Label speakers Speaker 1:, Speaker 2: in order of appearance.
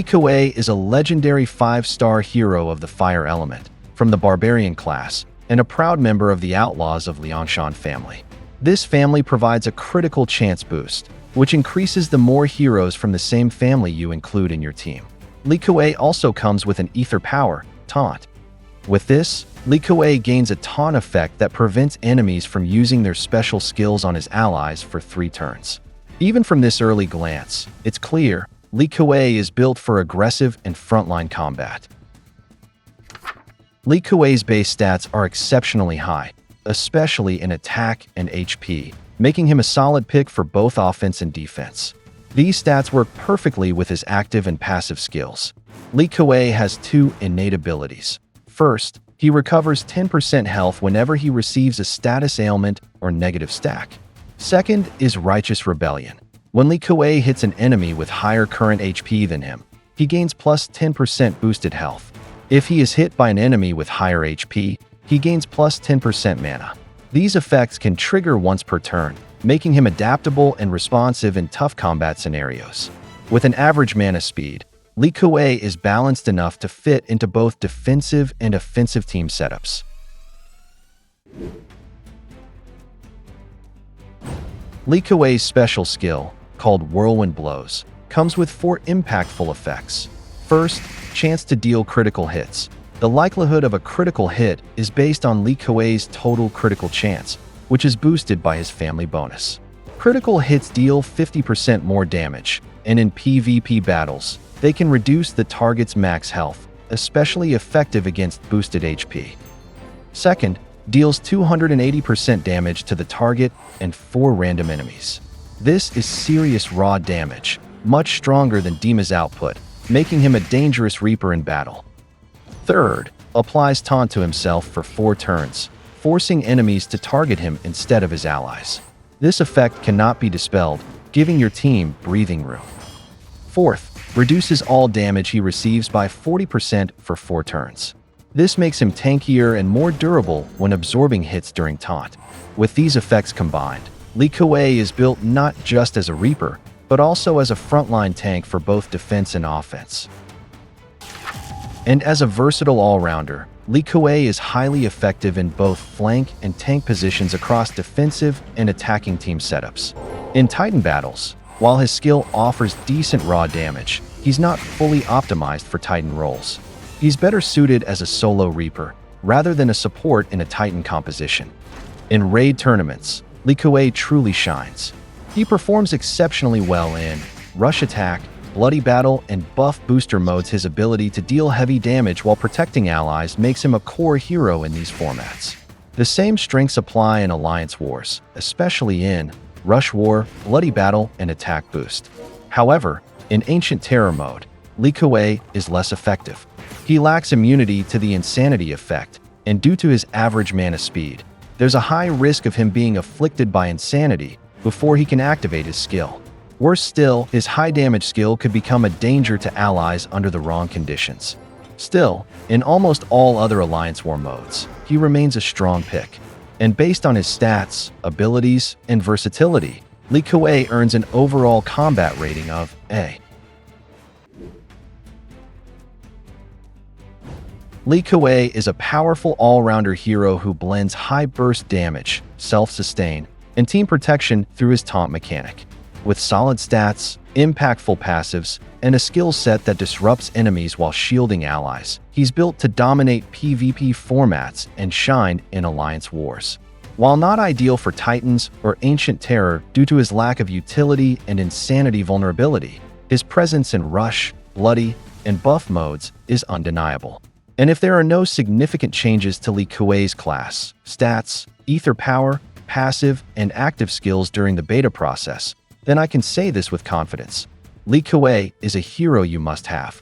Speaker 1: Kui is a legendary 5-star hero of the fire element, from the barbarian class, and a proud member of the Outlaws of Liangshan family. This family provides a critical chance boost, which increases the more heroes from the same family you include in your team. Kui also comes with an Aether power, Taunt. With this, Kui gains a taunt effect that prevents enemies from using their special skills on his allies for 3 turns. Even from this early glance, it's clear Kui is built for aggressive and frontline combat. Kui's base stats are exceptionally high, especially in attack and HP, making him a solid pick for both offense and defense. These stats work perfectly with his active and passive skills. Kui has 2 innate abilities. First, he recovers 10% health whenever he receives a status ailment or negative stack. Second is Righteous Rebellion. When Kui hits an enemy with higher current HP than him, he gains plus 10% boosted health. If he is hit by an enemy with higher HP, he gains plus 10% mana. These effects can trigger once per turn, making him adaptable and responsive in tough combat scenarios. With an average mana speed, Kui is balanced enough to fit into both defensive and offensive team setups. Kui's special skill, called Whirlwind Blows, comes with 4 impactful effects. First, chance to deal critical hits. The likelihood of a critical hit is based on Kui's total critical chance, which is boosted by his family bonus. Critical hits deal 50% more damage, and in PvP battles, they can reduce the target's max health, especially effective against boosted HP. Second, deals 280% damage to the target and 4 random enemies. This is serious raw damage, much stronger than Dima's output, making him a dangerous Reaper in battle. Third, applies Taunt to himself for 4 turns, forcing enemies to target him instead of his allies. This effect cannot be dispelled, giving your team breathing room. Fourth, reduces all damage he receives by 40% for 4 turns. This makes him tankier and more durable when absorbing hits during Taunt. With these effects combined, Kui is built not just as a Reaper, but also as a frontline tank for both defense and offense. And as a versatile all-rounder, Kui is highly effective in both flank and tank positions across defensive and attacking team setups. In Titan battles, while his skill offers decent raw damage, he's not fully optimized for Titan roles. He's better suited as a solo Reaper, rather than a support in a Titan composition. In raid tournaments, Kui truly shines. He performs exceptionally well in Rush Attack, Bloody Battle, and Buff Booster modes. His ability to deal heavy damage while protecting allies makes him a core hero in these formats. The same strengths apply in Alliance Wars, especially in Rush War, Bloody Battle, and Attack Boost. However, in Ancient Terror mode, Kui is less effective. He lacks immunity to the Insanity effect, and due to his average mana speed, there's a high risk of him being afflicted by Insanity before he can activate his skill. Worse still, his high damage skill could become a danger to allies under the wrong conditions. Still, in almost all other Alliance War modes, he remains a strong pick. And based on his stats, abilities, and versatility, Kui earns an overall combat rating of A. Kui is a powerful all-rounder hero who blends high burst damage, self-sustain, and team protection through his taunt mechanic. With solid stats, impactful passives, and a skill set that disrupts enemies while shielding allies, he's built to dominate PvP formats and shine in Alliance Wars. While not ideal for Titans or Ancient Terror due to his lack of utility and Insanity vulnerability, his presence in Rush, Bloody, and Buff modes is undeniable. And if there are no significant changes to Kui's class, stats, Aether power, passive, and active skills during the beta process, then I can say this with confidence. Kui is a hero you must have.